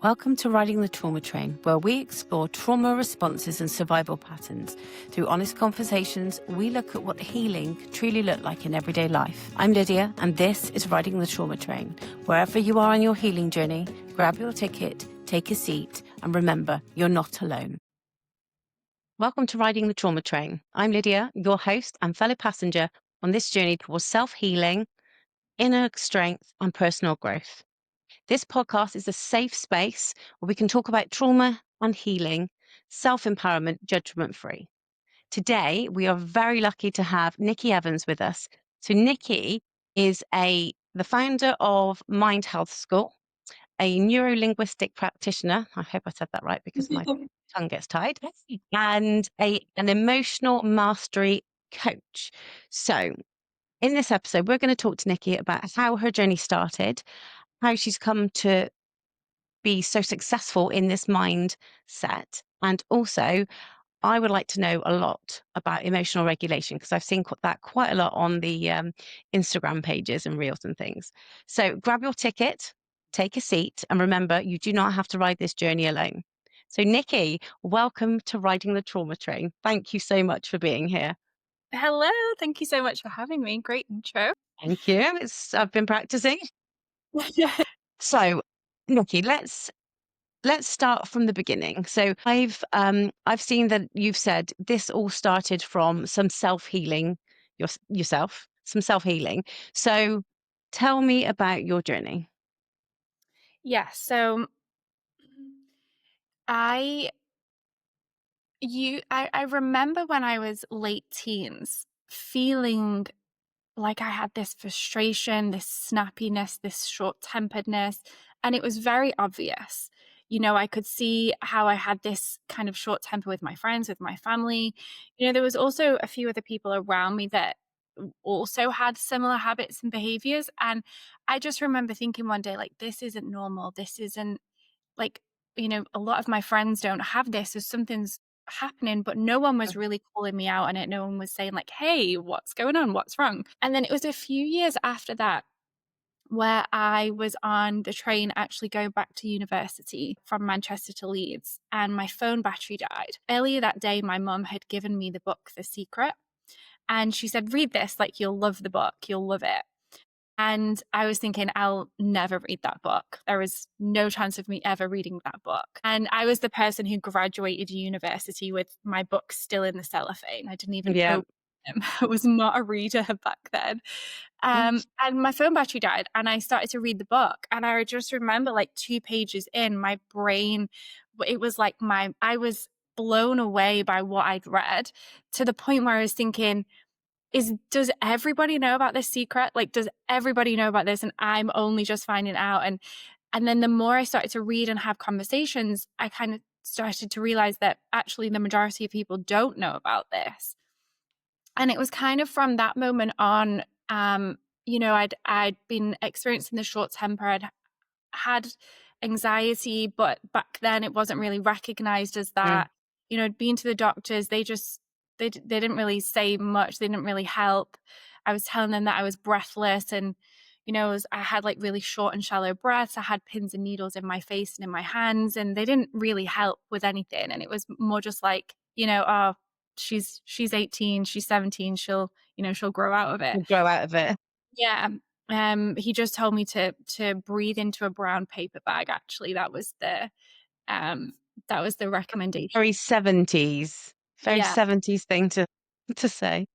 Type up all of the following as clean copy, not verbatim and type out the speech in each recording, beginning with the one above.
Welcome to Riding the Trauma Train, where we explore trauma responses and survival patterns. Through honest conversations, we look at what healing can truly look like in everyday life. I'm Lydia, and this is Riding the Trauma Train. Wherever you are on your healing journey, grab your ticket, take a seat, and remember, you're not alone. Welcome to Riding the Trauma Train. I'm Lydia, your host and fellow passenger on this journey towards self-healing, inner strength, and personal growth. This podcast is a safe space where we can talk about trauma and healing, self-empowerment, judgment-free. Today, we are very lucky to have Nikki Evans with us. So Nikki is the founder of Mind Health School, a neuro-linguistic practitioner. I hope I said that right because my tongue gets tied, and an emotional mastery coach. So in this episode, we're going to talk to Nikki about how her journey started, how she's come to be so successful in this mindset. And also, I would like to know a lot about emotional regulation because I've seen that quite a lot on the Instagram pages and reels and things. So grab your ticket, take a seat, and remember, you do not have to ride this journey alone. So Nikki, welcome to Riding the Trauma Train. Thank you so much for being here. Hello, thank you so much for having me. Great intro. Thank you. I've been practicing. So, Nikki, let's start from the beginning. So I've seen that you've said this all started from some self-healing yourself, some self-healing. So tell me about your journey. Yeah, so I I remember when I was late teens feeling like I had this frustration, this snappiness, this short-temperedness, and it was very obvious. I could see how I had this kind of short temper with my friends, with my family. There was also a few other people around me that also had similar habits and behaviors. And I just remember thinking one day, like, this isn't normal. This isn't like, a lot of my friends don't have this. So something's happening, but no one was really calling me out on it. No one was saying, like, hey, what's going on? What's wrong? And then it was a few years after that where I was on the train actually going back to university from Manchester to Leeds, and my phone battery died. Earlier that day, my mum had given me the book, The Secret, and she said, read this, like, you'll love the book, you'll love it. And I was thinking, I'll never read that book. There is no chance of me ever reading that book. And I was the person who graduated university with my books still in the cellophane. I didn't even Yeah. open them. I was not a reader back then. And my phone battery died, and I started to read the book. And I just remember, like, 2 pages in, my brain, it was like I was blown away by what I'd read, to the point where I was thinking, does everybody know about this secret? Like, does everybody know about this? And I'm only just finding out. And then the more I started to read and have conversations, I kind of started to realize that actually the majority of people don't know about this. And it was kind of from that moment on, I'd been experiencing the short temper. I'd had anxiety, but back then it wasn't really recognized as that. I'd been to the doctors. They didn't really say much. They didn't really help. I was telling them that I was breathless, and I had like really short and shallow breaths. I had pins and needles in my face and in my hands, and they didn't really help with anything. And it was more just like, oh, she's 18, she's 17, she'll grow out of it. Grow out of it. Yeah. He just told me to breathe into a brown paper bag. Actually, that was the recommendation. Very 70s, very Yeah. 70s thing to say.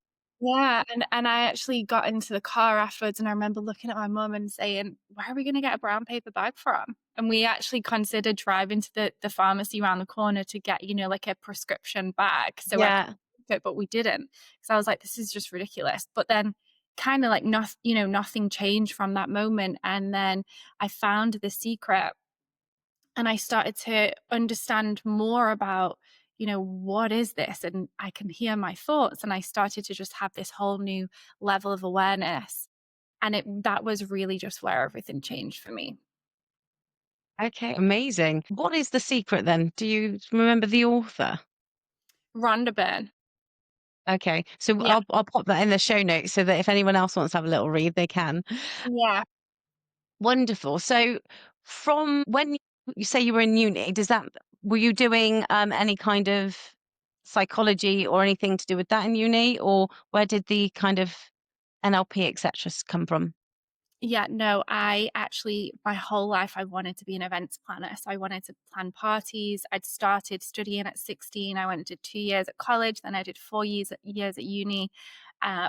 Yeah, and I actually got into the car afterwards, and I remember looking at my mum and saying, "Where are we gonna get a brown paper bag from?" And we actually considered driving to the pharmacy around the corner to get, like a prescription bag, so I could Yeah. keep it, but we didn't, because I was like, "This is just ridiculous." But then kinda like nothing changed from that moment, and then I found The Secret, and I started to understand more about, what is this? And I can hear my thoughts. And I started to just have this whole new level of awareness. And that was really just where everything changed for me. Okay, amazing. What is The Secret then? Do you remember the author? Rhonda Byrne. Okay, so Yeah. I'll pop that in the show notes so that if anyone else wants to have a little read, they can. Yeah. Wonderful. So from when you say you were in uni, were you doing any kind of psychology or anything to do with that in uni, or where did the kind of NLP, etc., come from? Yeah, no, I actually, my whole life, I wanted to be an events planner. So I wanted to plan parties. I'd started studying at 16. I went and did 2 years at college. Then I did 4 years at uni,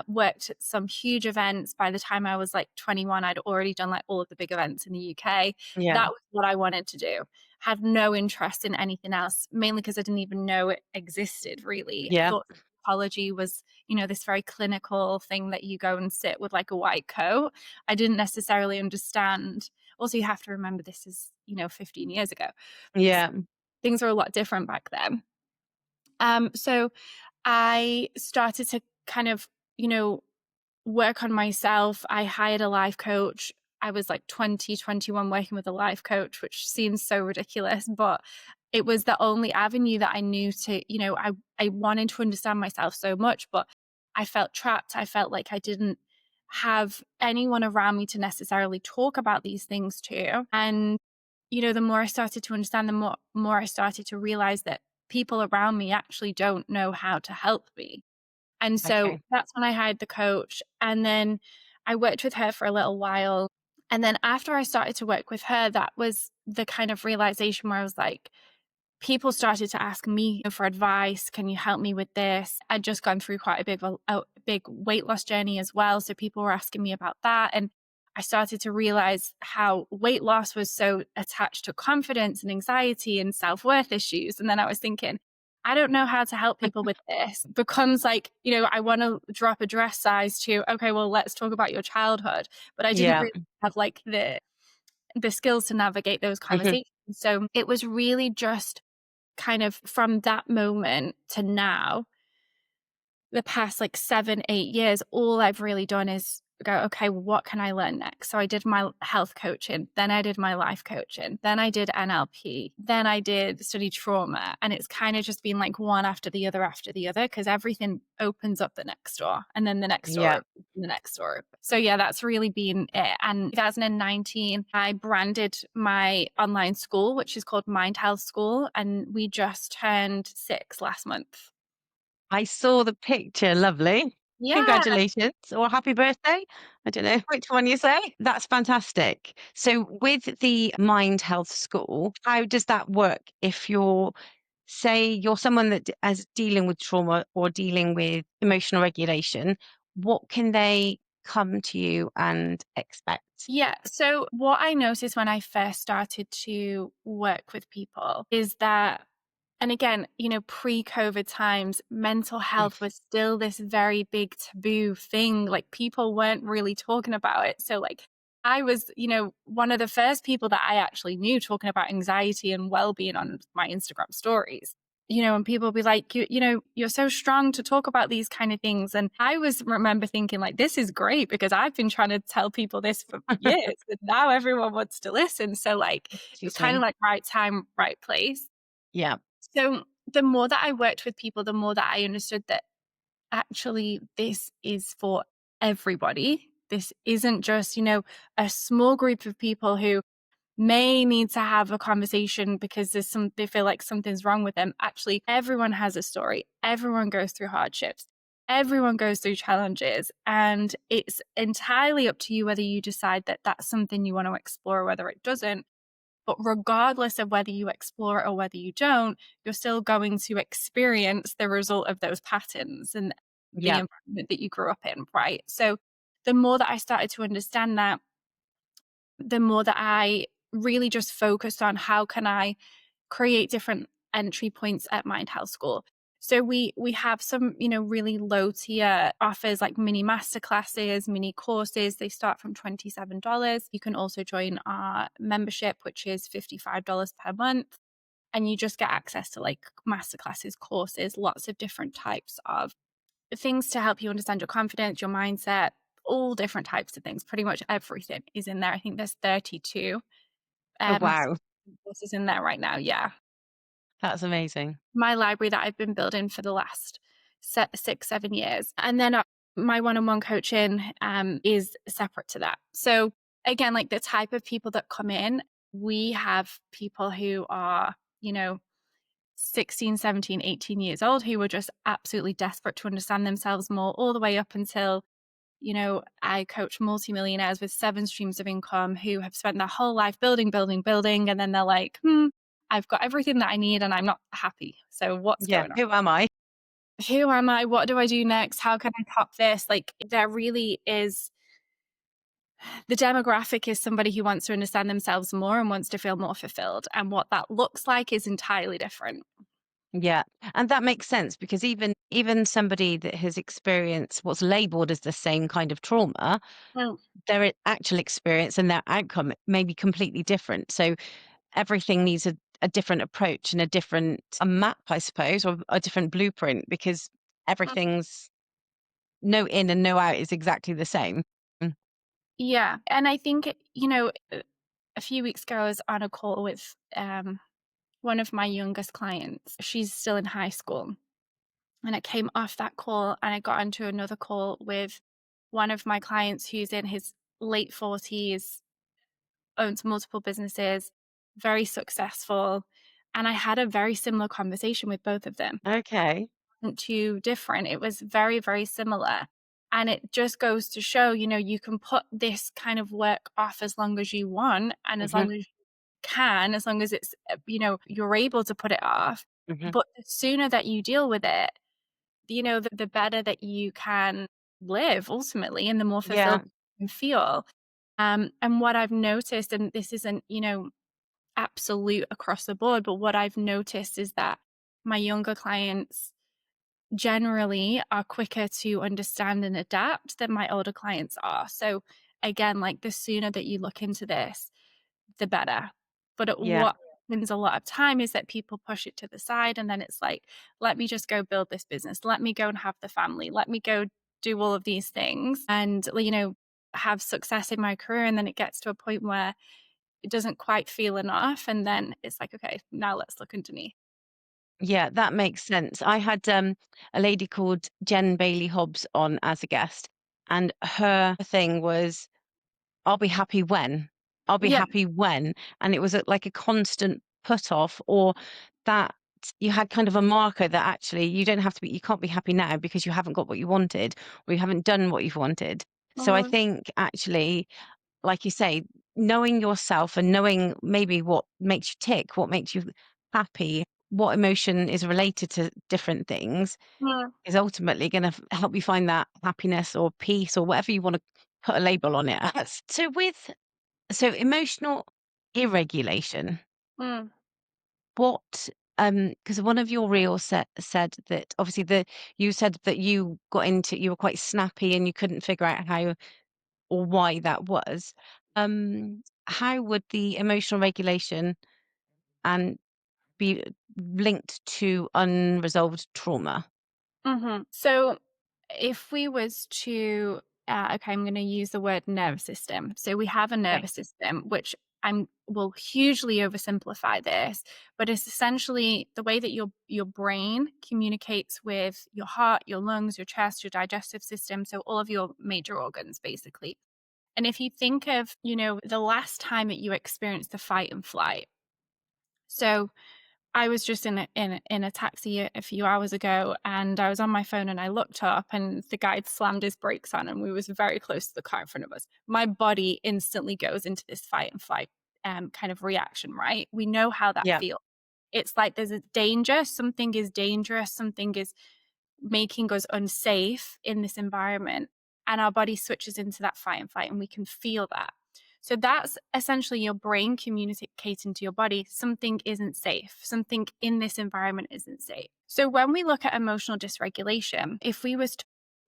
worked at some huge events. By the time I was like 21, I'd already done like all of the big events in the UK. Yeah, That was what I wanted to do. Had no interest in anything else, mainly because I didn't even know it existed really. I yeah, thought psychology was, this very clinical thing that you go and sit with like a white coat. I didn't necessarily understand. Also, you have to remember this is, 15 years ago. S yeah. Things are a lot different back then. So I started to kind of, you know, work on myself. I hired a life coach. I was like 20, 21 working with a life coach, which seems so ridiculous, but it was the only avenue that I knew to, I wanted to understand myself so much, but I felt trapped. I felt like I didn't have anyone around me to necessarily talk about these things to. And, the more I started to understand, the more I started to realize that people around me actually don't know how to help me. And so Okay. that's when I hired the coach. And then I worked with her for a little while. And then after I started to work with her, that was the kind of realization where I was like, people started to ask me for advice. Can you help me with this? I'd just gone through quite a big weight loss journey as well. So people were asking me about that. And I started to realize how weight loss was so attached to confidence and anxiety and self-worth issues. And then I was thinking, I don't know how to help people with this. Becomes like, I want to drop a dress size to, okay, well, let's talk about your childhood. But I didn't Yeah. really have like the skills to navigate those Mhm. conversations. So it was really just kind of from that moment to now, the past like 7, 8 years, all I've really done is go, okay, what can I learn next? So I did my health coaching, then I did my life coaching, then I did NLP, then I did study trauma. And it's kind of just been like one after the other, because everything opens up the next door and then the next door Yeah. opens and the next door opens. So yeah, that's really been it. And 2019, I branded my online school, which is called Mind Health School. And we just turned 6 last month. I saw the picture. Lovely. Yeah. Congratulations or happy birthday. I don't know which one you say. That's fantastic. So, with the Mind Health School, how does that work if say you're someone that is dealing with trauma or dealing with emotional regulation? What can they come to you and expect? Yeah. So, what I noticed when I first started to work with people is that, and again, pre COVID times, mental health was still this very big taboo thing. Like, people weren't really talking about it. So, like, I was, one of the first people that I actually knew talking about anxiety and well being on my Instagram stories. And people be like, you're so strong to talk about these kind of things. And I remember thinking like, this is great because I've been trying to tell people this for years and now everyone wants to listen. So like, it was kind of Interesting. like right time, right place. Yeah. So the more that I worked with people, the more that I understood that actually this is for everybody. This isn't just, a small group of people who may need to have a conversation because they feel like something's wrong with them. Actually, everyone has a story. Everyone goes through hardships. Everyone goes through challenges, and it's entirely up to you whether you decide that that's something you want to explore or whether it doesn't. But regardless of whether you explore it or whether you don't, you're still going to experience the result of those patterns and the Yeah. environment that you grew up in, right? So the more that I started to understand that, the more that I really just focused on how can I create different entry points at Mind Health School. So we have some, really low tier offers like mini masterclasses, mini courses. They start from $27. You can also join our membership, which is $55 per month. And you just get access to like masterclasses, courses, lots of different types of things to help you understand your confidence, your mindset, all different types of things. Pretty much everything is in there. I think there's 32 Oh, master wow. courses in there right now. Yeah. That's amazing. My library that I've been building for the last 6, 7 years. And then my one-on-one coaching is separate to that. So again, like the type of people that come in, We have people who are, 16, 17, 18 years old who were just absolutely desperate to understand themselves more, all the way up until, I coach multimillionaires with 7 streams of income who have spent their whole life building, building, building. And then they're like, I've got everything that I need and I'm not happy. So what's Yeah. going on? Who am I? Who am I? What do I do next? How can I top this? Like, there really is the demographic is somebody who wants to understand themselves more and wants to feel more fulfilled. And what that looks like is entirely different. Yeah. And that makes sense because even somebody that has experienced what's labeled as the same kind of trauma, Mm. their actual experience and their outcome may be completely different. So everything needs a different approach and a map, I suppose, or a different blueprint because everything's no in and no out is exactly the same. Mm. Yeah. And I think, a few weeks ago, I was on a call with one of my youngest clients. She's still in high school. And I came off that call and I got onto another call with one of my clients who's in his late 40s, owns multiple businesses, very successful. And I had a very similar conversation with both of them. Okay. Wasn't too different. It was very, very similar. And it just goes to show, you can put this kind of work off as long as you want and as Hmm. long as you can, as long as it's, you're able to put it off. Hmm. But the sooner that you deal with it, the better that you can live ultimately and the more Yeah. fulfilled you can feel. And what I've noticed, and this isn't, absolute across the board, but what I've noticed is that my younger clients generally are quicker to understand and adapt than my older clients are. So again, like the sooner that you look into this, the better. But Yeah. what happens a lot of time is that people push it to the side and then it's like, let me just go build this business. Let me go and have the family. Let me go do all of these things and, have success in my career. And then it gets to a point where it doesn't quite feel enough. And then it's like, okay, now let's look underneath. Yeah, that makes sense. I had a lady called Jen Bailey Hobbs on as a guest, and her thing was, I'll be happy when. I'll be Yeah. happy when. And it was like a constant put off, or that you had kind of a marker that actually you can't be happy now because you haven't got what you wanted or you haven't done what you've wanted. So I Mhm. think actually, like you say, knowing yourself and knowing maybe what makes you tick, what makes you happy, what emotion is related to different things Mm. is ultimately going to help you find that happiness or peace or whatever you want to put a label on it as. So emotional irregulation, Mm. what because one of your reels said that obviously you said that you were quite snappy and you couldn't figure out how or why that was. How would the emotional regulation and be linked to unresolved trauma? So if we was to, okay, I'm going to use the word nervous system. So we have a Okay. nervous system, which I will hugely oversimplify this, but it's essentially the way that your brain communicates with your heart, your lungs, your chest, your digestive system, so all of your major organs, basically. And if you think of, the last time that you experienced the fight and flight, so I was just in a taxi a few hours ago, and I was on my phone, and I looked up, and the guy had slammed his brakes on, and we was very close to the car in front of us. My body instantly goes into this fight and flight kind of reaction, right? We know how that Yeah. feels. It's like there's a danger, something is dangerous, something is making us unsafe in this environment, and our body switches into that fight and flight, and we can feel that. So that's essentially your brain communicating to your body something isn't safe, something in this environment isn't safe. So when we look at emotional dysregulation, if we was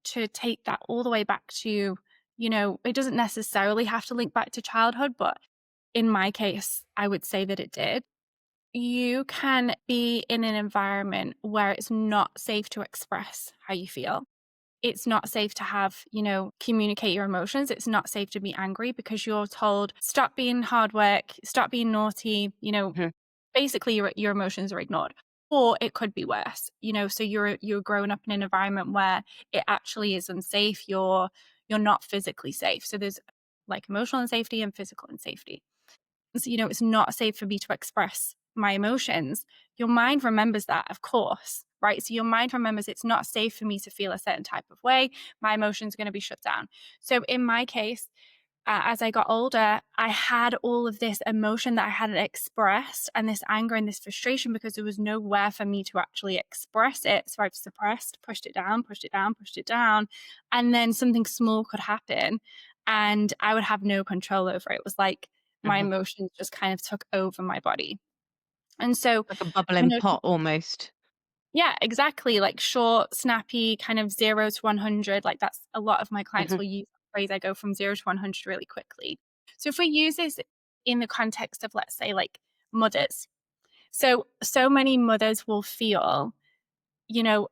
to take that all the way back to, it doesn't necessarily have to link back to childhood, but in my case, I would say that it did. You can be in an environment where it's not safe to express how you feel. It's not safe to have, communicate your emotions. It's not safe to be angry because you're told, stop being hard work, stop being naughty, Mhm. basically your emotions are ignored. Or it could be worse, so you're growing up in an environment where it actually is unsafe. You're not physically safe. So there's like emotional insafety and physical insafety. it's not safe for me to express my emotions. Your mind remembers that, of course, right? So your mind remembers it's not safe for me to feel a certain type of way. My emotions are going to be shut down. So in my case, as I got older, I had all of this emotion that I hadn't expressed, and this anger and this frustration, because there was nowhere for me to actually express it. So I've suppressed, pushed it down, pushed it down, pushed it down. And then something small could happen and I would have no control over it. It was like my Hmm. emotions just kind of took over my body. And so, Like a you bubbling know, pot almost. yeah, exactly. Like short, snappy, kind of 0 to 100. Like that's a lot of my clients Hmm. will use that phrase. I go from 0 to 100 really quickly. So if we use this in the context of, let's say, like mothers. So many mothers will feel,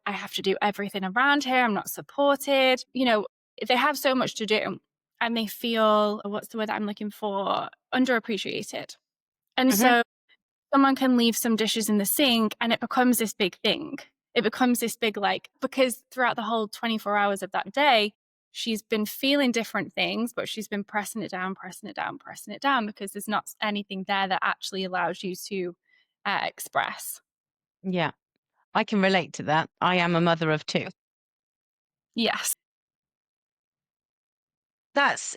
I have to do everything around here. I'm not supported. They have so much to do and they feel, what's the word that I'm looking for? Underappreciated. And Hmm. so someone can leave some dishes in the sink and it becomes this big thing. It becomes this big, like, because throughout the whole 24 hours of that day, she's been feeling different things, but she's been pressing it down, pressing it down, pressing it down, because there's not anything there that actually allows you to express. Yeah, I can relate to that. I am a mother of two. Yes.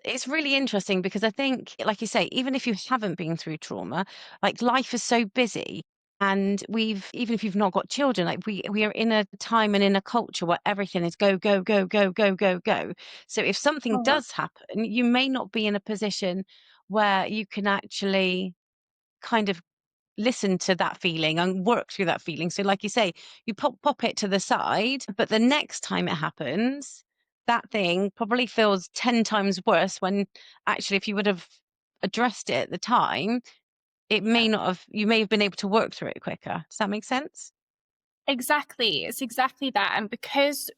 It's really interesting because I think, like you say, even if you haven't been through trauma, like life is so busy. And even if you've not got children, like we are in a time and in a culture where everything is go, go, go, go, go, go, go. So if something Oh, does happen, you may not be in a position where you can actually kind of listen to that feeling and work through that feeling. So, like you say, you pop it to the side, but the next time it happens, that thing probably feels 10 times worse when actually, if you would have addressed it at the time, you may have been able to work through it quicker. Does that make sense? exactly. It's exactly that. And because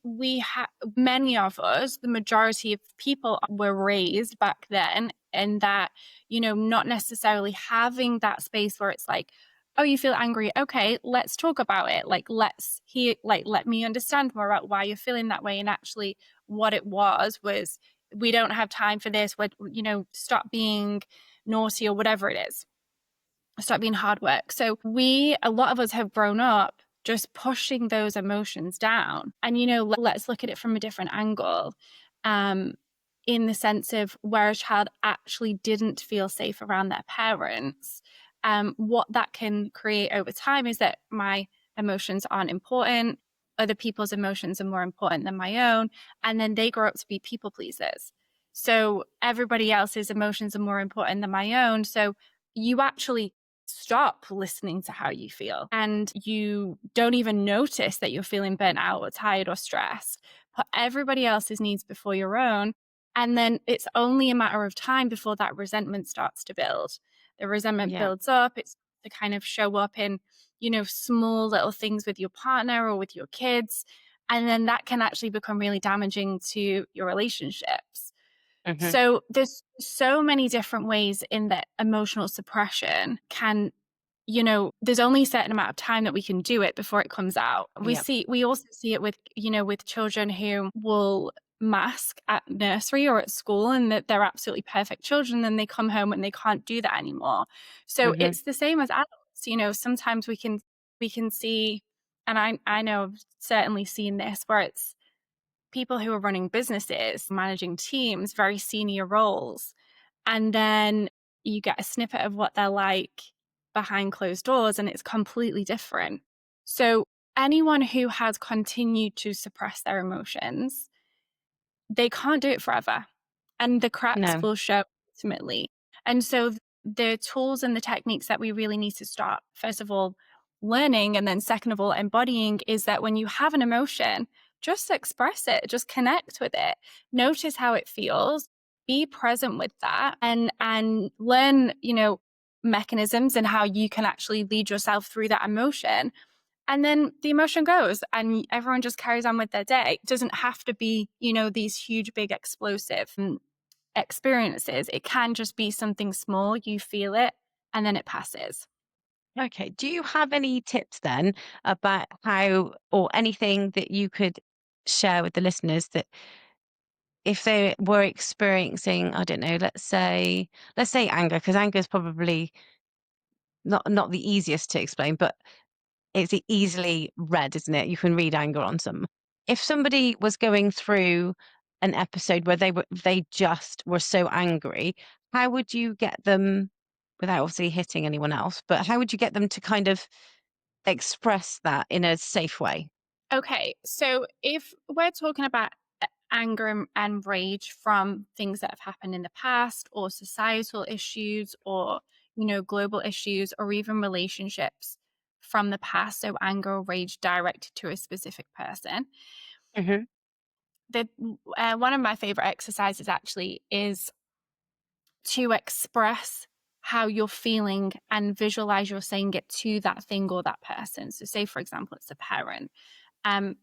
many of us, the majority of people were raised back then, and that, not necessarily having that space where it's like, oh, you feel angry. Okay, let's talk about it. Like, let me understand more about why you're feeling that way. And actually, what it was, we don't have time for this. Stop being naughty or whatever it is. Start being hard work. So a lot of us have grown up just pushing those emotions down. And, let's look at it from a different angle. Um, in the sense of where a child actually didn't feel safe around their parents, what that can create over time is that my emotions aren't important. Other people's emotions are more important than my own. And then they grow up to be people pleasers. So everybody else's emotions are more important than my own. So you actually stop listening to how you feel and you don't even notice that you're feeling burnt out or tired or stressed. Put everybody else's needs before your own. And then it's only a matter of time before that resentment starts to build. The resentment Yeah. builds up. It's to kind of show up in, small little things with your partner or with your kids. And then that can actually become really damaging to your relationships. Hmm. So there's so many different ways in that emotional suppression can, there's only a certain amount of time that we can do it before it comes out. Yeah. We also see it with, with children who will mask at nursery or at school and that they're absolutely perfect children, and they come home and they can't do that anymore. So Hmm. it's the same as adults. Sometimes we can see, and I know I've certainly seen this, where it's people who are running businesses, managing teams, very senior roles. And then you get a snippet of what they're like behind closed doors, and it's completely different. So, anyone who has continued to suppress their emotions, they can't do it forever. And the cracks No. will show ultimately. And so, the tools and the techniques that we really need to start, first of all, learning, and then second of all, embodying, is that when you have an emotion, just express it, just connect with it, notice how it feels, be present with that, and learn, mechanisms and how you can actually lead yourself through that emotion. And then the emotion goes and everyone just carries on with their day. It doesn't have to be, these huge, big, explosive experiences. It can just be something small. You feel it and then it passes. Okay. Do you have any tips then about how, or anything that you could share with the listeners that if they were experiencing, I don't know, let's say anger, because anger is probably not the easiest to explain, but it's easily read, isn't it? You can read anger on some. If somebody was going through an episode where they just were so angry, how would you get them, without obviously hitting anyone else, but how would you get them to kind of express that in a safe way? Okay, so if we're talking about anger and rage from things that have happened in the past, or societal issues, or global issues, or even relationships from the past, so anger or rage directed to a specific person, Hmm. the one of my favorite exercises actually is to express how you're feeling and visualize you're saying it to that thing or that person. So say, for example, it's a parent. um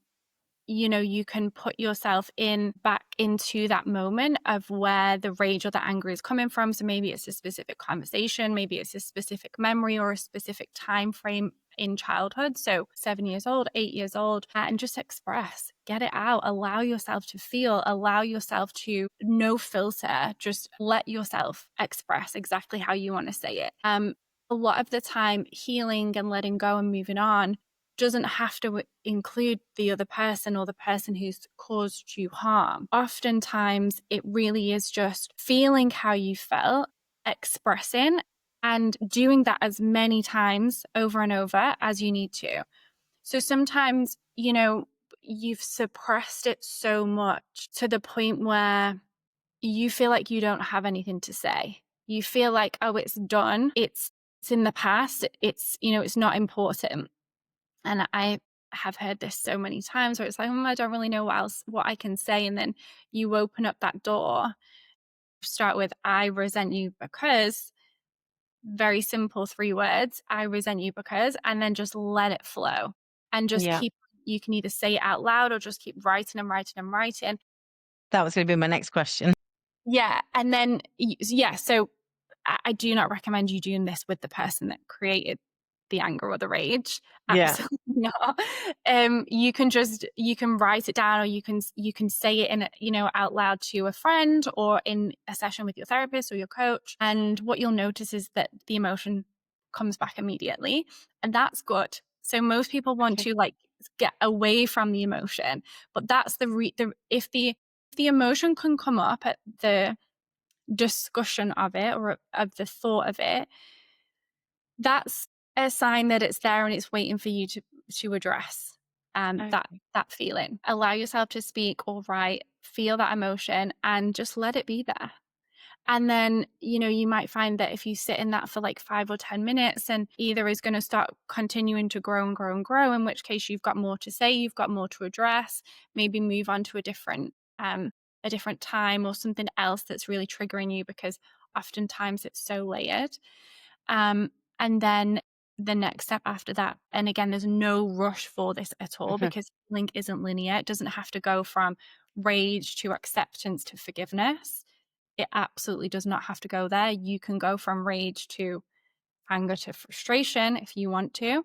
you can put yourself in back into that moment of where the rage or the anger is coming from. So maybe it's a specific conversation, maybe it's a specific memory or a specific time frame in childhood. So 7 years old, 8 years old, and just express, get it out, allow yourself to feel, allow yourself to no filter, just let yourself express exactly how you want to say it. A lot of the time, healing and letting go and moving on doesn't have to include the other person or the person who's caused you harm. Oftentimes, it really is just feeling how you felt, expressing, and doing that as many times over and over as you need to. So sometimes, you've suppressed it so much to the point where you feel like you don't have anything to say. You feel like, oh, it's done. It's in the past. It's not important. And I have heard this so many times where it's like, I don't really know what I can say. And then you open up that door, start with, I resent you because, very simple 3 words, I resent you because, and then just let it flow and just Yeah, keep, you can either say it out loud or just keep writing and writing and writing. that was going to be my next question. Yeah. And then, yeah. So I do not recommend you doing this with the person that created the anger or the rage. Yeah. Absolutely not. You can write it down, or you can say it out loud to a friend or in a session with your therapist or your coach. And what you'll notice is that the emotion comes back immediately, and that's good. So most people want Okay. to get away from the emotion, but that's if the emotion can come up at the discussion of it or of the thought of it, that's a sign that it's there and it's waiting for you to address that Okay. that feeling. Allow yourself to speak or write, feel that emotion, and just let it be there. And then, you might find that if you sit in that for like 5 or 10 minutes, and either is going to start continuing to grow and grow and grow, in which case you've got more to say, you've got more to address, maybe move on to a different time or something else that's really triggering you, because oftentimes it's so layered. And then the next step after that, and again, there's no rush for this at all, Mhm. because healing isn't linear. It doesn't have to go from rage to acceptance to forgiveness. It absolutely does not have to go there. You can go from rage to anger to frustration if you want to,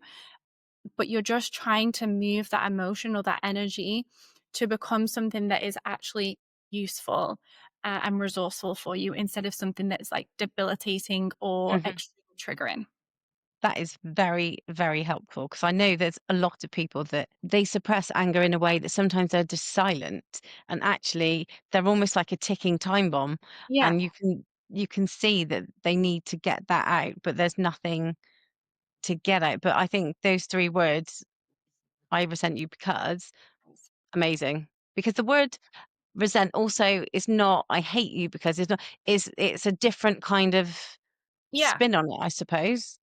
but you're just trying to move that emotion or that energy to become something that is actually useful and resourceful for you, instead of something that's like debilitating or Mhm. extremely triggering. That is very, very helpful, because I know there's a lot of people that they suppress anger in a way that sometimes they're just silent, and actually they're almost like a ticking time bomb, Yeah. and you can see that they need to get that out, but there's nothing to get out. But I think those 3 words, I resent you because, amazing. Because the word resent also is not I hate you because, it's a different kind of Yeah. spin on it, I suppose.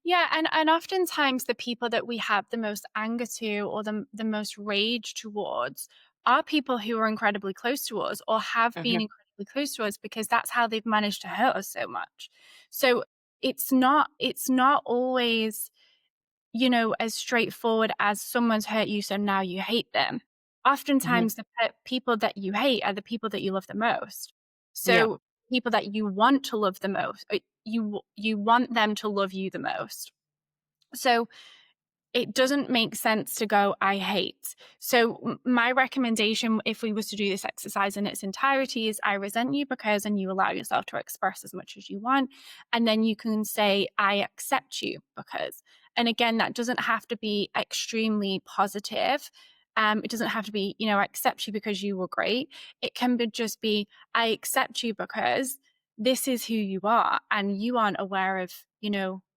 Yeah, and oftentimes the people that we have the most anger to, or the most rage towards, are people who are incredibly close to us or have been Mhm. incredibly close to us, because that's how they've managed to hurt us so much. So it's not always, as straightforward as someone's hurt you, so now you hate them. Mhm. Oftentimes the people that you hate are the people that you love the most. Yeah. So people that you want to love the most, you want them to love you the most. So it doesn't make sense to go, I hate. So my recommendation, if we was to do this exercise in its entirety, is I resent you because, and you allow yourself to express as much as you want. And then you can say, I accept you because. And again, that doesn't have to be extremely positive. It doesn't have to be, I accept you because you were great. It can be just be, I accept you because this is who you are and you aren't aware of,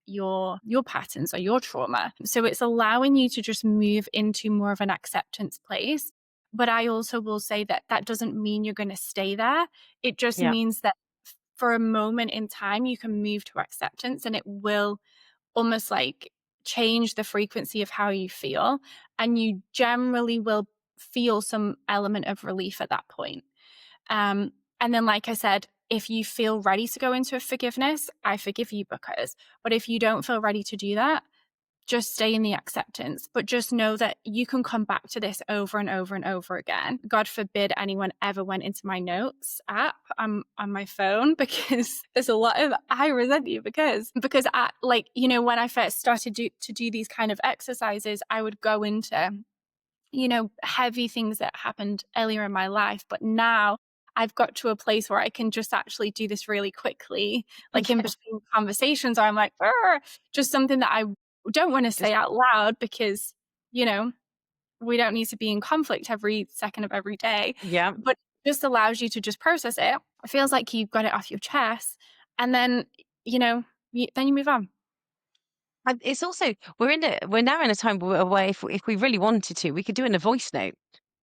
your patterns or your trauma. So it's allowing you to just move into more of an acceptance place. But I also will say that that doesn't mean you're going to stay there. It just Yeah. means that for a moment in time, you can move to acceptance and it will almost like change the frequency of how you feel. And you generally will feel some element of relief at that point. And then, like I said, if you feel ready to go into a forgiveness, I forgive you because. But if you don't feel ready to do that, just stay in the acceptance. But just know that you can come back to this over and over and over again. God forbid anyone ever went into my notes app on my phone because there's a lot of I resent you because I, when I first started to do these kind of exercises, I would go into heavy things that happened earlier in my life. But now I've got to a place where I can just actually do this really quickly, like in Yeah. between conversations, or I'm like, just something that I don't want to say Just out loud because, we don't need to be in conflict every second of every day. yeah. But it just allows you to just process it. It feels like you've got it off your chest. And then, then you move on. And it's also we're now in a time where if we really wanted to, we could do it in a voice note.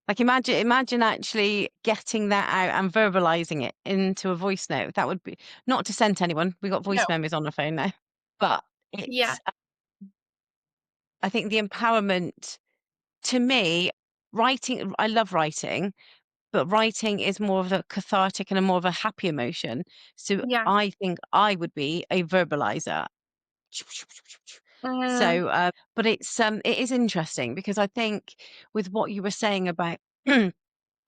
Like imagine actually getting that out and verbalizing it into a voice note. That would be not to send to anyone. We got voice No. memos on the phone now, but Yeah. it's I think the empowerment to me, writing. I love writing, but writing is more of a cathartic and a more of a happy emotion. So Yeah. I think I would be a verbalizer. Mm, So, but it is interesting because I think with what you were saying about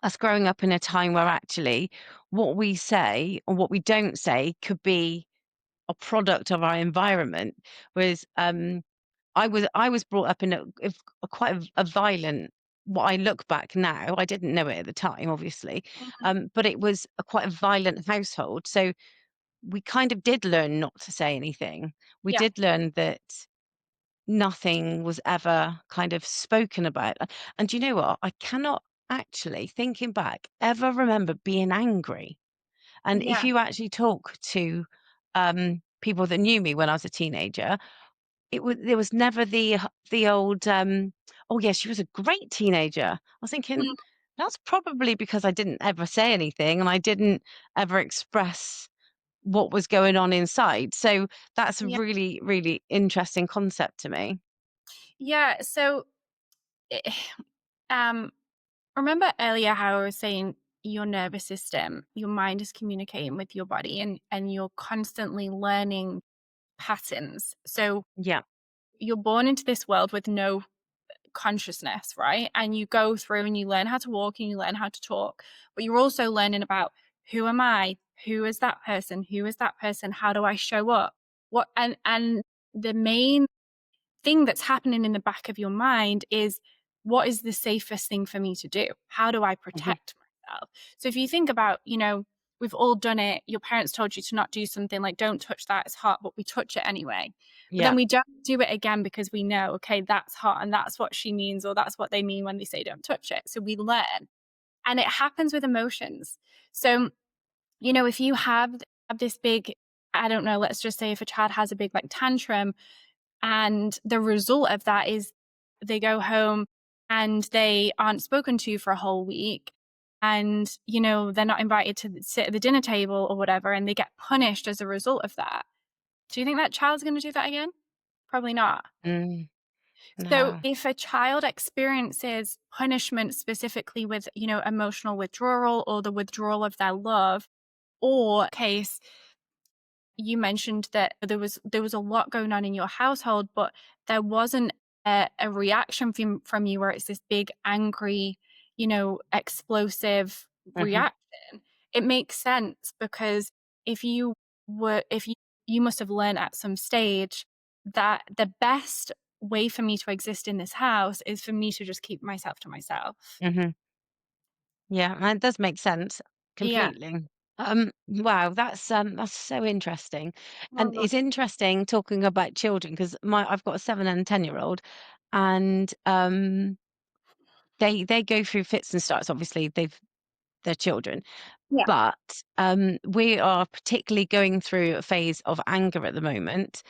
us growing up in a time where actually what we say or what we don't say could be a product of our environment. Whereas I was brought up in a quite a violent. What I look back now, I didn't know it at the time, obviously, mhm. but it was a quite a violent household. So we kind of did learn not to say anything. We Yeah. did learn that nothing was ever kind of spoken about. And do you know what? I cannot actually, thinking back, ever remember being angry. And if Yeah. you actually talk to people that knew me when I was a teenager, there was never the old oh yeah, she was a great teenager. I was thinking Mm, that's probably because I didn't ever say anything and I didn't ever express what was going on inside. So that's a yeah. really, really interesting concept to me. Yeah. So, eh, um, remember earlier how I was saying your nervous system, your mind is communicating with your body and you're constantly learning patterns. So Yeah. you're born into this world with no consciousness, right? And you go through and you learn how to walk and you learn how to talk, but you're also learning about who am I? Who is that person? Who is that person? How do I show up? What and the main thing that's happening in the back of your mind is what is the safest thing for me to do? How do I Mhm. protect myself? So if you think about, we've all done it. Your parents told you to not do something like, don't touch that, it's hot, but we touch it anyway. But then Yeah. we don't do it again because we know, okay, that's hot and that's what she means, or that's what they mean when they say don't touch it. So we learn. And it happens with emotions. So, if you have this big, I don't know, let's just say if a child has a big like tantrum, and the result of that is they go home and they aren't spoken to for a whole week. And, they're not invited to sit at the dinner table or whatever, and they get punished as a result of that. Do you think that child's going to do that again? Probably not. Mm, So no. if a child experiences punishment specifically with, emotional withdrawal or the withdrawal of their love, or case you mentioned that there was a lot going on in your household, but there wasn't a reaction from you where it's this big, angry, explosive Mhm. reaction. It makes sense because if you must have learned at some stage that the best way for me to exist in this house is for me to just keep myself to myself. Hmm. Yeah, and it does make sense Yeah. completely. Wow, that's so interesting. And Oh, it's interesting talking about children because I've got a 7 and 10-year-old, and they go through fits and starts. Obviously, they're children, yeah. but we are particularly going through a phase of anger at the moment.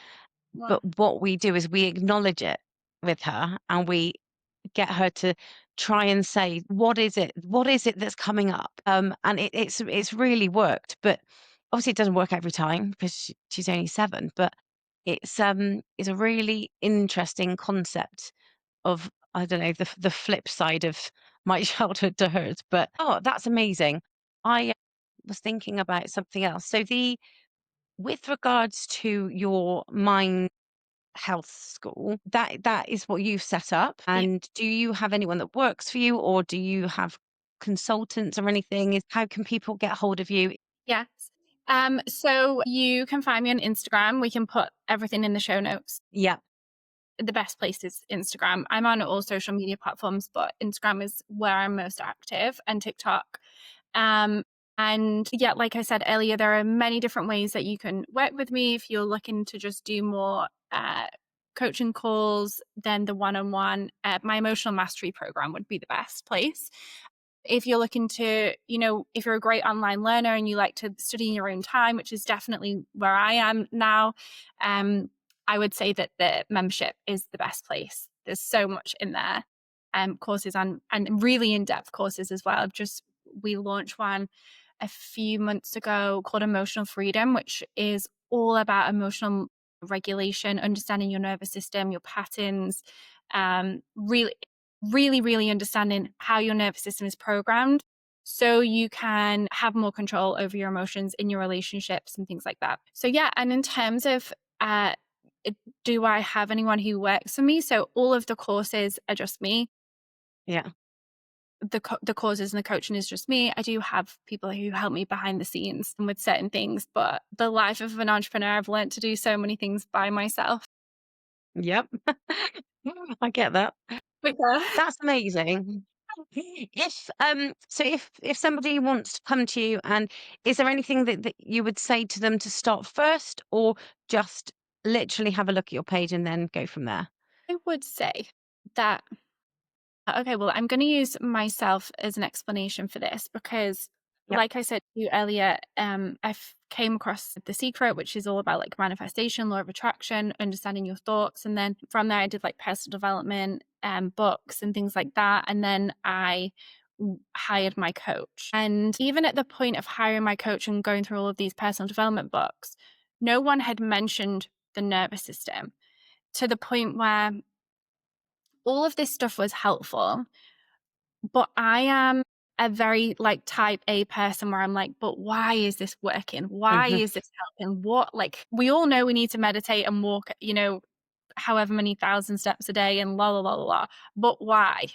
Well, But what we do is we acknowledge it with her, and we get her to try and say, what is it that's coming up? And it's really worked, but obviously it doesn't work every time because she's only 7. But it's a really interesting concept of, I don't know, the flip side of my childhood to hers. But oh, that's amazing. I was thinking about something else. So the with regards to your mind health school, that is what you've set up. yeah. And do you have anyone that works for you, or do you have consultants or anything? How can people get hold of you? Yes. So you can find me on Instagram. We can put everything in the show notes. Yeah. The best place is Instagram. I'm on all social media platforms, but Instagram is where I'm most active, and TikTok. Um, and yeah, like I said earlier, there are many different ways that you can work with me. If you're looking to just do more coaching calls, then the one-on-one, my emotional mastery program would be the best place. If you're looking to, if you're a great online learner and you like to study in your own time, which is definitely where I am now, I would say that the membership is the best place. There's so much in there, courses and really in-depth courses as well. We launched one a few months ago called Emotional Freedom, which is all about emotional regulation, understanding your nervous system, your patterns, really really, really understanding how your nervous system is programmed so you can have more control over your emotions in your relationships and things like that. So, yeah. And in terms of, uh, do I have anyone who works for me? So, all of the courses are just me. Yeah. The courses and the coaching is just me. I do have people who help me behind the scenes with certain things, but the life of an entrepreneur, I've learned to do so many things by myself. Yep. I get that. But yeah. That's amazing. If somebody wants to come to you, and is there anything that you would say to them to start first, or just literally have a look at your page and then go from there? I would say that okay, well, I'm going to use myself as an explanation for this because, Yep. like I said to you earlier, came across The Secret, which is all about like manifestation, law of attraction, understanding your thoughts. And then from there, I did like personal development books and things like that. And then I hired my coach. And even at the point of hiring my coach and going through all of these personal development books, no one had mentioned the nervous system to the point where all of this stuff was helpful, but I am a very like type A person where I'm like, but why is this working? Why Hmm. is this helping? What, like, we all know we need to meditate and walk, however many thousand steps a day and la la la la la. But why?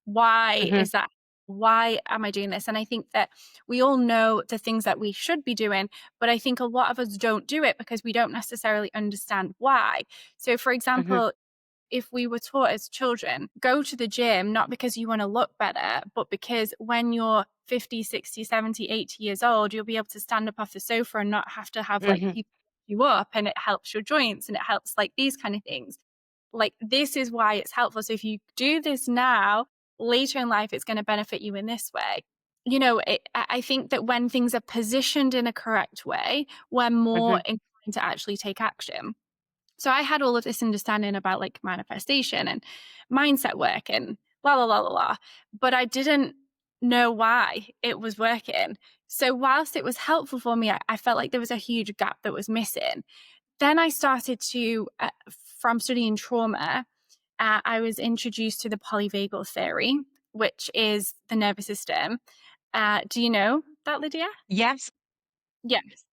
Why Hmm. is that? Why am I doing this? And I think that we all know the things that we should be doing, but I think a lot of us don't do it because we don't necessarily understand why. So, for Hmm. example, if we were taught as children, go to the gym, not because you want to look better, but because when you're 50, 60, 70, 80 years old, you'll be able to stand up off the sofa and not have to have like Hmm. people lift you up, and it helps your joints and it helps like these kind of things. Like, this is why it's helpful. So if you do this now, later in life, it's going to benefit you in this way. I think that when things are positioned in a correct way, we're more Hmm. inclined to actually take action. So I had all of this understanding about like manifestation and mindset work and la la la la la, but I didn't know why it was working. So whilst it was helpful for me, I felt like there was a huge gap that was missing. Then I started to, from studying trauma, I was introduced to the polyvagal theory, which is the nervous system. Do you know that, Lydia? Yes. Yes.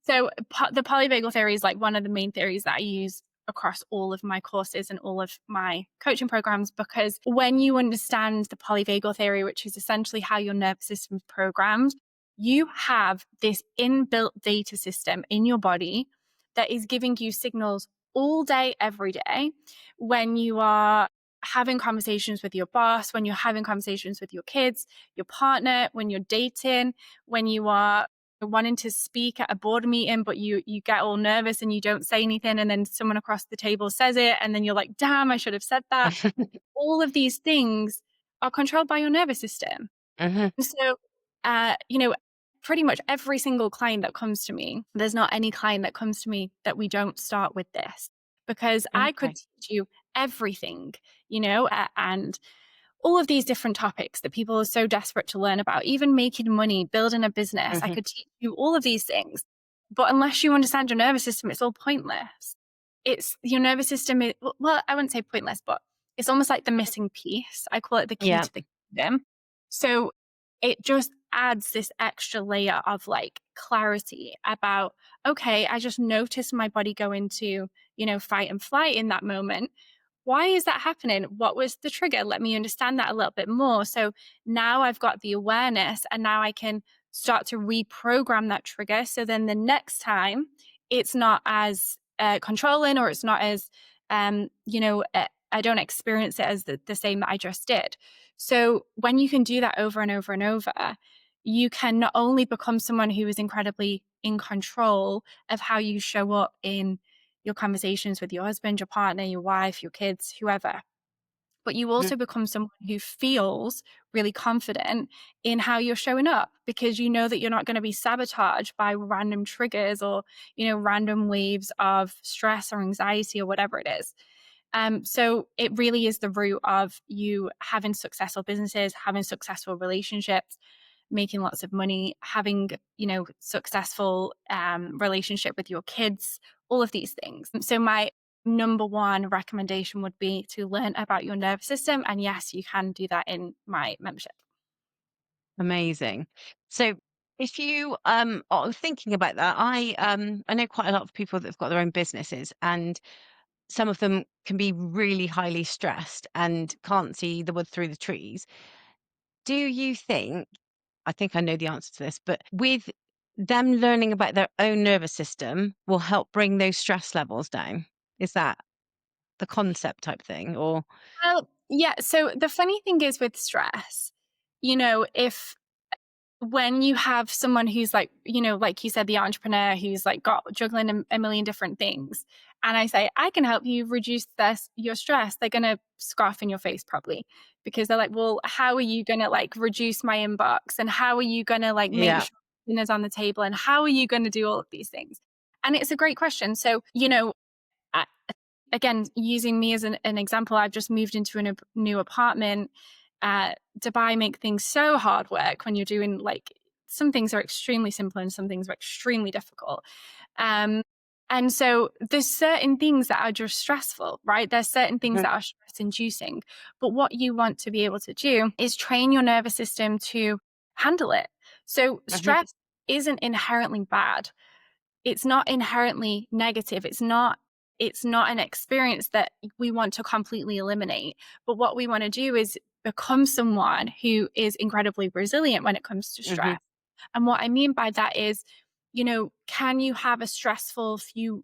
So the polyvagal theory is like one of the main theories that I use across all of my courses and all of my coaching programs, because when you understand the polyvagal theory, which is essentially how your nervous system is programmed, you have this inbuilt data system in your body that is giving you signals all day, every day, when you are having conversations with your boss, when you're having conversations with your kids, your partner, when you're dating, when you are wanting to speak at a board meeting, but you get all nervous and you don't say anything, and then someone across the table says it, and then you're like, damn, I should have said that. All of these things are controlled by your nervous system. Mhm. So, pretty much every single client that comes to me, there's not any client that comes to me that we don't start with this, because I could Okay. teach you everything, and all of these different topics that people are so desperate to learn about, even making money, building a business. I Mhm. could teach you all of these things. But unless you understand your nervous system, it's all pointless. It's your nervous system is, well, I wouldn't say pointless, but it's almost like the missing piece. I call it the key Yeah. to the kingdom. So it just adds this extra layer of like clarity about, okay, I just noticed my body go into, fight and flight in that moment. Why is that happening? What was the trigger? Let me understand that a little bit more. So now I've got the awareness, and now I can start to reprogram that trigger. So then the next time it's not as controlling, or it's not as, I don't experience it as the same that I just did. So when you can do that over and over and over, you can not only become someone who is incredibly in control of how you show up in your conversations with your husband, your partner, your wife, your kids, whoever, but you Mhm. also become someone who feels really confident in how you're showing up, because you know that you're not going to be sabotaged by random triggers, or, random waves of stress or anxiety or whatever it is. So it really is the root of you having successful businesses, having successful relationships, making lots of money, having, successful relationship with your kids, all of these things. So my number one recommendation would be to learn about your nervous system. And yes, you can do that in my membership. Amazing. So if you are thinking about that, I know quite a lot of people that have got their own businesses, and some of them can be really highly stressed and can't see the wood through the trees. Do you think, I think I know the answer to this, but with them learning about their own nervous system will help bring those stress levels down? Is that the concept type thing, or Well, yeah. So the funny thing is with stress, if when you have someone who's like, like you said, the entrepreneur who's like got juggling a million different things, and I say, I can help you reduce your stress, they're going to scoff in your face probably, because they're like, well, how are you going to like reduce my inbox? And how are you going to like make yeah. sure dinner's on the table? And how are you going to do all of these things? And it's a great question. So, I, again, using me as an example, I've just moved into a new apartment. Dubai make things so hard work when you're doing like, some things are extremely simple and some things are extremely difficult. Um, and so there's certain things that are just stressful, right? There's certain things Mhm. that are stress inducing. But what you want to be able to do is train your nervous system to handle it. So Mhm. stress isn't inherently bad. It's not inherently negative. It's not an experience that we want to completely eliminate. But what we want to do is become someone who is incredibly resilient when it comes to Mhm. stress. And what I mean by that is, can you have a stressful few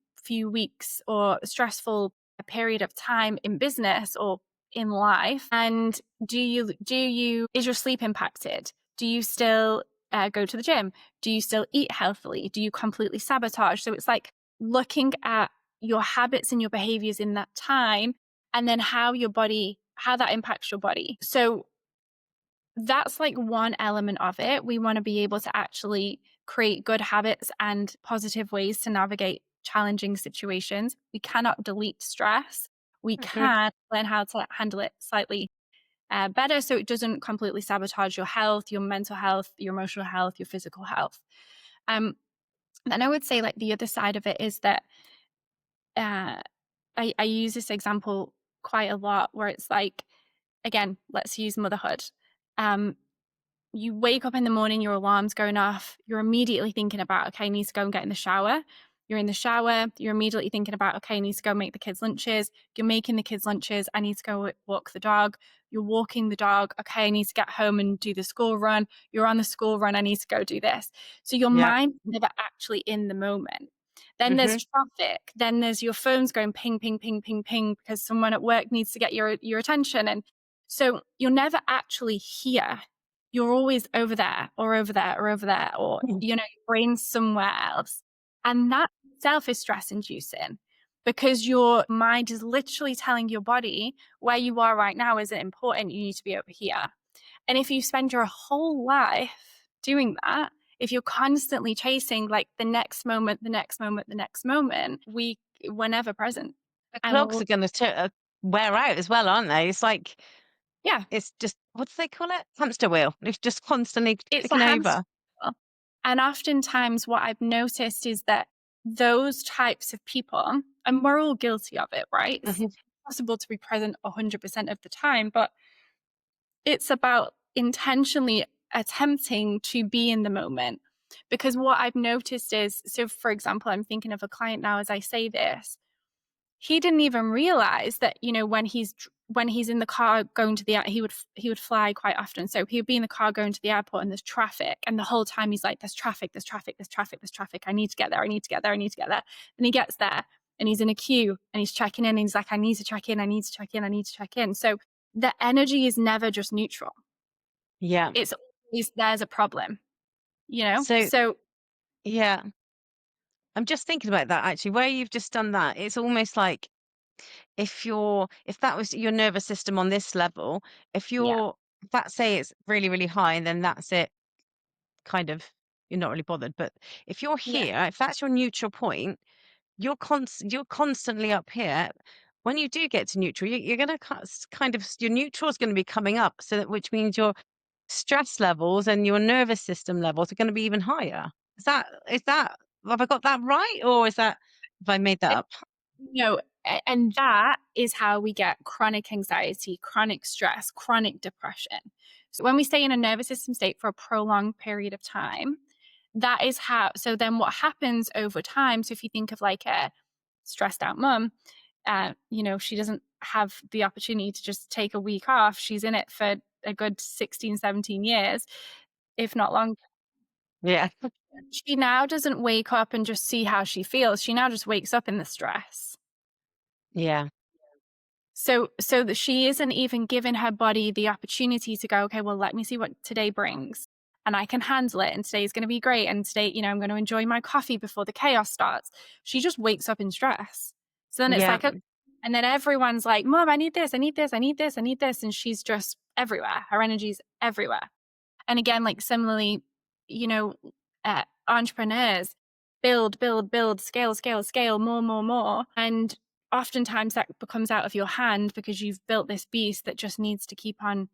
weeks, or a stressful period of time in business or in life? And is your sleep impacted? Do you still go to the gym? Do you still eat healthily? Do you completely sabotage? So it's like looking at your habits and your behaviors in that time, and then how that impacts your body. So that's like one element of it. We want to be able to actually create good habits and positive ways to navigate challenging situations. We cannot delete stress. We Mhm. can learn how to handle it slightly better, so it doesn't completely sabotage your health, your mental health, your emotional health, your physical health. Um, and I would say, like, the other side of it is that uh, I use this example quite a lot, where it's like, again, let's use motherhood. Um, you wake up in the morning, your alarm's going off, you're immediately thinking about, okay, I need to go and get in the shower. You're in the shower, you're immediately thinking about, okay, I need to go make the kids' lunches. You're making the kids' lunches, I need to go walk the dog. You're walking the dog, okay, I need to get home and do the school run. You're on the school run, I need to go do this. So your Yeah. mind is never actually in the moment. Then Hmm. there's traffic. Then there's your phones going ping, ping, ping, ping, ping, because someone at work needs to get your attention. And so you're never actually here. You're always over there or over there or over there, or, your brain's somewhere else. And that itself is stress inducing, because your mind is literally telling your body where you are right now isn't important. You need to be over here. And if you spend your whole life doing that, if you're constantly chasing like the next moment, the next moment, the next moment, we're never present. The And clogs are going to wear out as well, aren't they? It's like, yeah, it's just, what do they call it? Hamster wheel. It's just constantly it's a ticking hamster over. wheel. And oftentimes what I've noticed is that those types of people, and we're all guilty of it, right? It's Mhm. possible to be present 100% of the time, but it's about intentionally attempting to be in the moment. Because what I've noticed is, so for example, I'm thinking of a client now as I say this, he didn't even realize that, when he's in the car going to the he would fly quite often, so he would be in the car going to the airport and there's traffic, and the whole time he's like, there's traffic, there's traffic, there's traffic, there's traffic, I need to get there, I need to get there, I need to get there. And he gets there and he's in a queue and he's checking in and he's like, I need to check in, I need to check in, I need to check in. So the energy is never just neutral. Yeah. It's always, there's a problem, So, so yeah, I'm just thinking about that actually, where you've just done that. It's almost like if that was your nervous system on this level, yeah, if that say it's really, really high and then that's it, kind of, you're not really bothered. But if you're yeah, here, if that's your neutral point, you're constantly up here. When you do get to neutral, you're going to kind of, your neutral is going to be coming up, so that, which means your stress levels and your nervous system levels are going to be even higher. Is that have I got that right, or have I made that up? and that is how we get chronic anxiety, chronic stress, chronic depression. So when we stay in a nervous system state for a prolonged period of time, that is how. So then what happens over time, so if you think of like a stressed out mum, she doesn't have the opportunity to just take a week off. She's in it for a good 16, 17 years, if not longer. Yeah. She now doesn't wake up and just see how she feels. She now just wakes up in the stress. Yeah. So that she isn't even giving her body the opportunity to go, okay, well, let me see what today brings. And I can handle it. And today's going to be great. And today, I'm going to enjoy my coffee before the chaos starts. She just wakes up in stress. So then it's Yeah. like, okay. And then everyone's like, Mom, I need this, I need this, I need this, I need this. And she's just everywhere. Her energy's everywhere. And again, like similarly, you know, entrepreneurs build, build, build, scale, scale, scale, more, more, more. And oftentimes that becomes out of your hand because you've built this beast that just needs to keep on,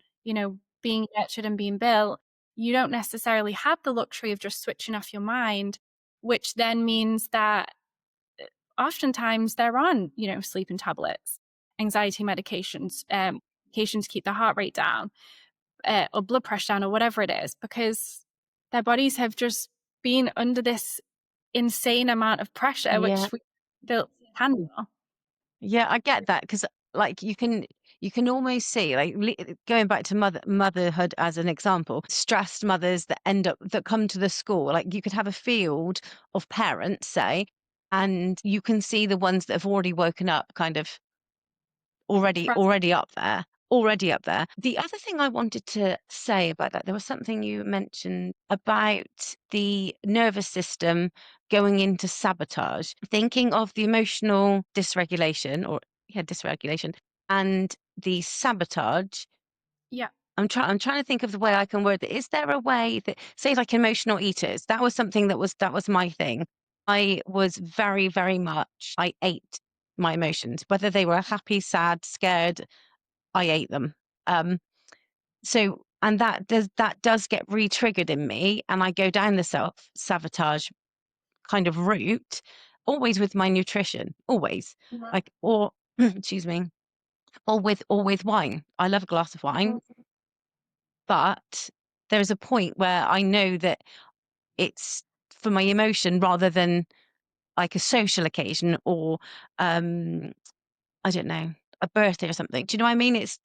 being nurtured and being built. You don't necessarily have the luxury of just switching off your mind, which then means that oftentimes they're on, sleeping tablets, anxiety medications, medications to keep the heart rate down, or blood pressure down, or whatever it is, because their bodies have just been under this insane amount of pressure, Yeah. which we built to handle. Yeah, I get that, because like you can almost see, like, going back to motherhood as an example, stressed mothers that come to the school, like you could have a field of parents, say, and you can see the ones that have already woken up, kind of already Trust. already up there, already up there. The other thing I wanted to say about that, there was something you mentioned about the nervous system going into sabotage, thinking of the emotional dysregulation, or yeah, dysregulation, and the sabotage. Yeah. I'm trying to think of the way I can word it. Is there a way that, say, like emotional eaters, that was something that was my thing. I was very, very much, I ate my emotions, whether they were happy, sad, scared, I ate them. And that does get re-triggered in me, and I go down the self-sabotage kind of route, always with my nutrition, always. Like, or excuse me, or with wine. I love a glass of wine, but there is a point where I know that it's for my emotion rather than like a social occasion, or um I don't know, a birthday or something. Do you know what I mean? It's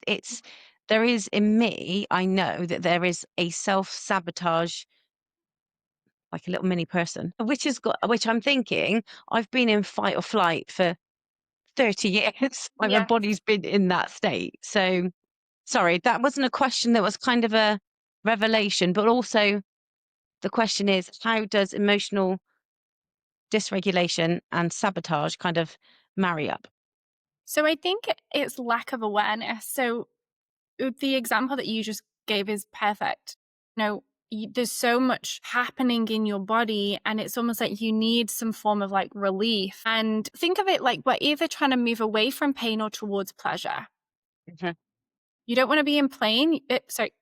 there is in me, I know that there is a self-sabotage, like a little mini person, which I'm thinking I've been in fight or flight for 30 years. Like my Yeah. body's been in that state. So sorry, that wasn't a question, that was kind of a revelation, but also the question is, how does emotional dysregulation and sabotage kind of marry up? So I think it's lack of awareness. So the example that you just gave is perfect. There's so much happening in your body, and it's almost like you need some form of like relief. And think of it like we're either trying to move away from pain or towards pleasure. Mhm. You don't want to be in pain. Sorry,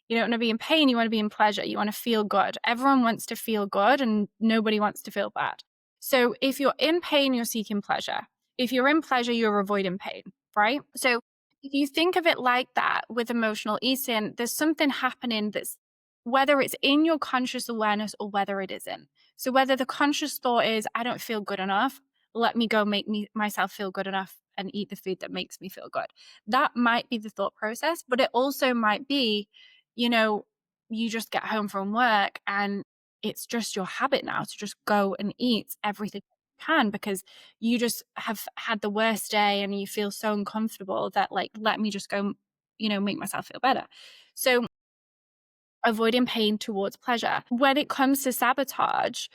you don't want to be in pain. You want to be in pleasure. You want to feel good. Everyone wants to feel good, and nobody wants to feel bad. So if you're in pain, you're seeking pleasure. If you're in pleasure, you're avoiding pain, right? So if you think of it like that with emotional eating, there's something happening that's whether it's in your conscious awareness or whether it isn't. So whether the conscious thought is, I don't feel good enough, let me go make myself feel good enough and eat the food that makes me feel good. That might be the thought process, but it also might be, you just get home from work and it's just your habit now to just go and eat everything you can because you just have had the worst day and you feel so uncomfortable that like, let me just go, make myself feel better. So avoiding pain towards pleasure. When it comes to sabotage,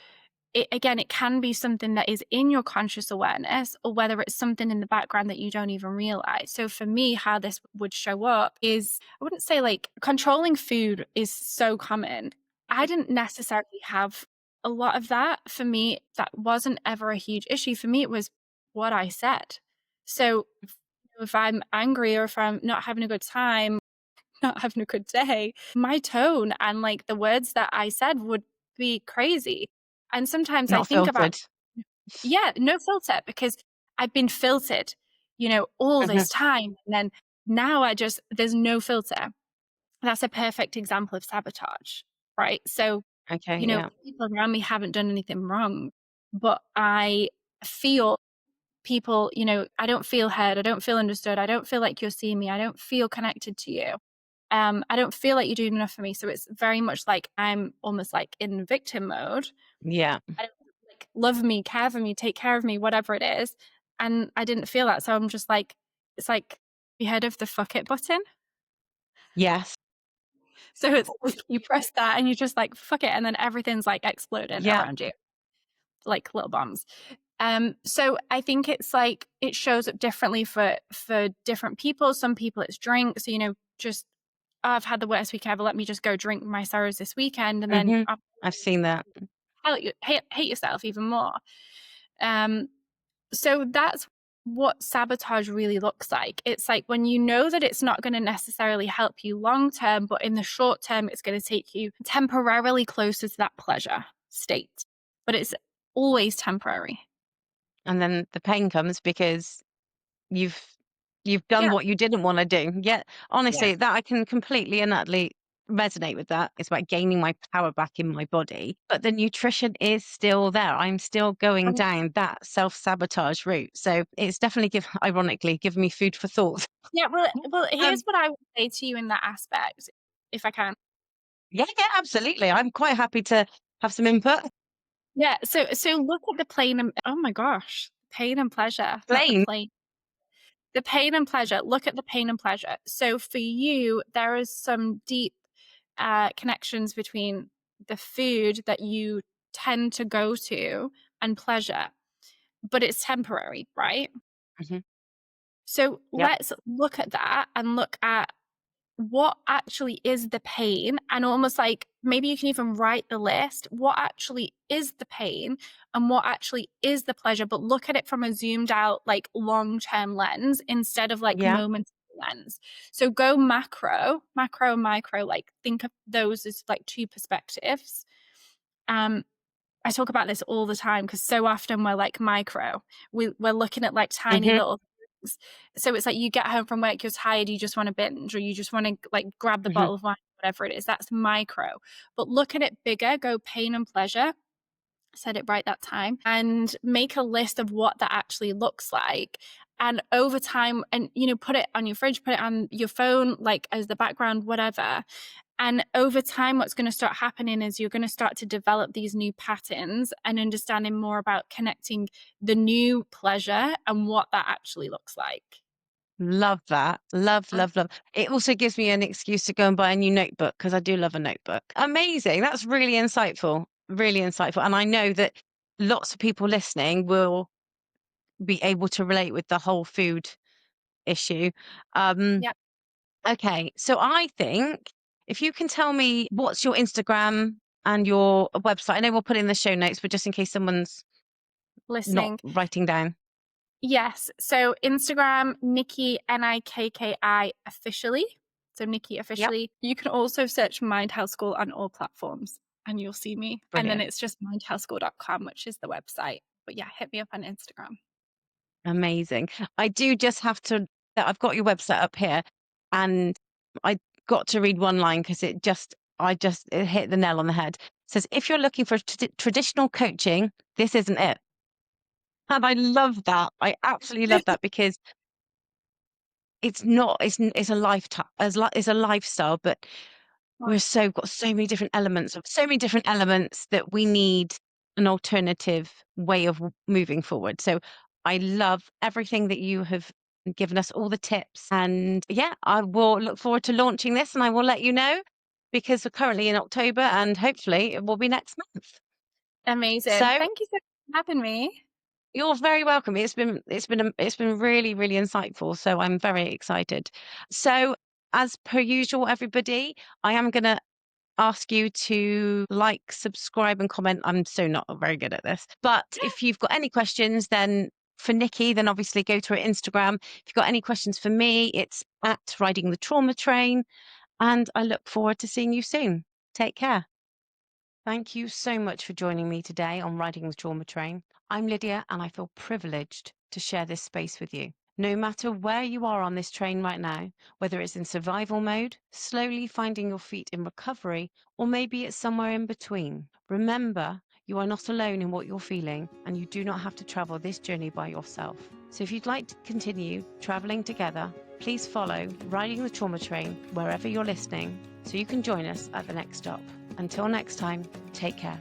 it can be something that is in your conscious awareness or whether it's something in the background that you don't even realize. So for me, how this would show up is, I wouldn't say like controlling food is so common. I didn't necessarily have a lot of that. For me, that wasn't ever a huge issue. For me, it was what I said. So if I'm angry or if I'm not having a good time, not having a good day, my tone and like the words that I said would be crazy. And sometimes I Not think about, filtered. yeah, no filter because I've been filtered, all Mhm. this time. And then now there's no filter. That's a perfect example of sabotage, right? So, Okay, yeah. people around me haven't done anything wrong, but I feel people, I don't feel heard. I don't feel understood. I don't feel like you're seeing me. I don't feel connected to you. I don't feel like you're doing enough for me. So it's very much like I'm almost like in victim mode. Yeah. I don't like love me, care for me, take care of me, whatever it is. And I didn't feel that. So I'm just like, it's like you heard of the fuck it button. Yes. So it's you press that and you're just like fuck it, and then everything's like exploding Yeah. around you, like little bombs. So I think it's like it shows up differently for different people. Some people it's drink. So, just oh, I've had the worst week ever. Let me just go drink my sorrows this weekend, and then Mhm. I've seen that. hate yourself even more. Um, so that's what sabotage really looks like. It's like when you know that it's not going to necessarily help you long term, but in the short term, it's going to take you temporarily closer to that pleasure state. But it's always temporary. And then the pain comes because you've you've done Yeah. what you didn't wanna do. Yeah, Yeah. honestly, that I can completely and utterly resonate with that. It's about gaining my power back in my body, but the nutrition is still there. I'm still going down that self-sabotage route. So it's definitely ironically, given me food for thought. Yeah, well, here's Um, what I would say to you in that aspect, if I can. yeah, yeah, absolutely. I'm quite happy to have some input. Yeah, so look at the pain and oh my gosh, pain and pleasure, not the Plain. plane. The pain and pleasure. Look at the pain and pleasure. So for you, there is some deep connections between the food that you tend to go to and pleasure, but it's temporary, right? Mhm. So Yep. let's look at that and look at what actually is the pain, and almost like maybe you can even write the list. What actually is the pain and what actually is the pleasure, but look at it from a zoomed out, like long term lens instead of like Yeah. momentary lens. So go macro and micro, like think of those as like two perspectives. Um, I talk about this all the time because so often we're like micro. We're looking at like tiny Mhm. little things. So it's like you get home from work, you're tired, you just want to binge or you just want to like grab the Mhm. bottle of wine, whatever it is. That's micro. But look at it bigger, go pain and pleasure. Said it right that time. And make a list of what that actually looks like. And over time, and put it on your fridge, put it on your phone, like as the background, whatever. And over time, what's going to start happening is you're going to start to develop these new patterns and understanding more about connecting the new pleasure and what that actually looks like. Love that. Love, love, love. It also gives me an excuse to go and buy a new notebook because I do love a notebook. Amazing. That's really insightful. Really insightful. And I know that lots of people listening will be able to relate with the whole food issue. Yeah. Okay. So I think if you can tell me what's your Instagram and your website, I know we'll put it in the show notes, but just in case someone's not Listening. writing down. Yes. So Instagram, Nikki, Nikki officially. So Nikki Yep. officially. You can also search Mind Health School on all platforms and you'll see me. And then Brilliant. it's just mindhealthschool.com, which is the website. But yeah, hit me up on Instagram. Amazing. I do just have to, I've got your website up here and I got to read one line because it hit the nail on the head. It says, if you're looking for traditional coaching, this isn't it. And I love that. I absolutely love that because it's not, it's a lifetime, it's a lifestyle, but got so many different elements that we need an alternative way of moving forward. So I love everything that you have given us, all the tips. And yeah, I will look forward to launching this and I will let you know because we're currently in October and hopefully it will be next month. Amazing. So Thank you so much for having me. you're very welcome. It's been really, really insightful. So I'm very excited. So as per usual, everybody, I am going to ask you to like, subscribe, and comment. I'm so not very good at this. But if you've got any questions, then for Nikki, then obviously go to her Instagram. If you've got any questions for me, it's at Riding the Trauma Train. And I look forward to seeing you soon. Take care. Thank you so much for joining me today on Riding the Trauma Train. I'm Lydia, and I feel privileged to share this space with you. No matter where you are on this train right now, whether it's in survival mode, slowly finding your feet in recovery, or maybe it's somewhere in between, remember you are not alone in what you're feeling, and you do not have to travel this journey by yourself. So if you'd like to continue traveling together, please follow Riding the Trauma Train wherever you're listening so you can join us at the next stop. Until next time, take care.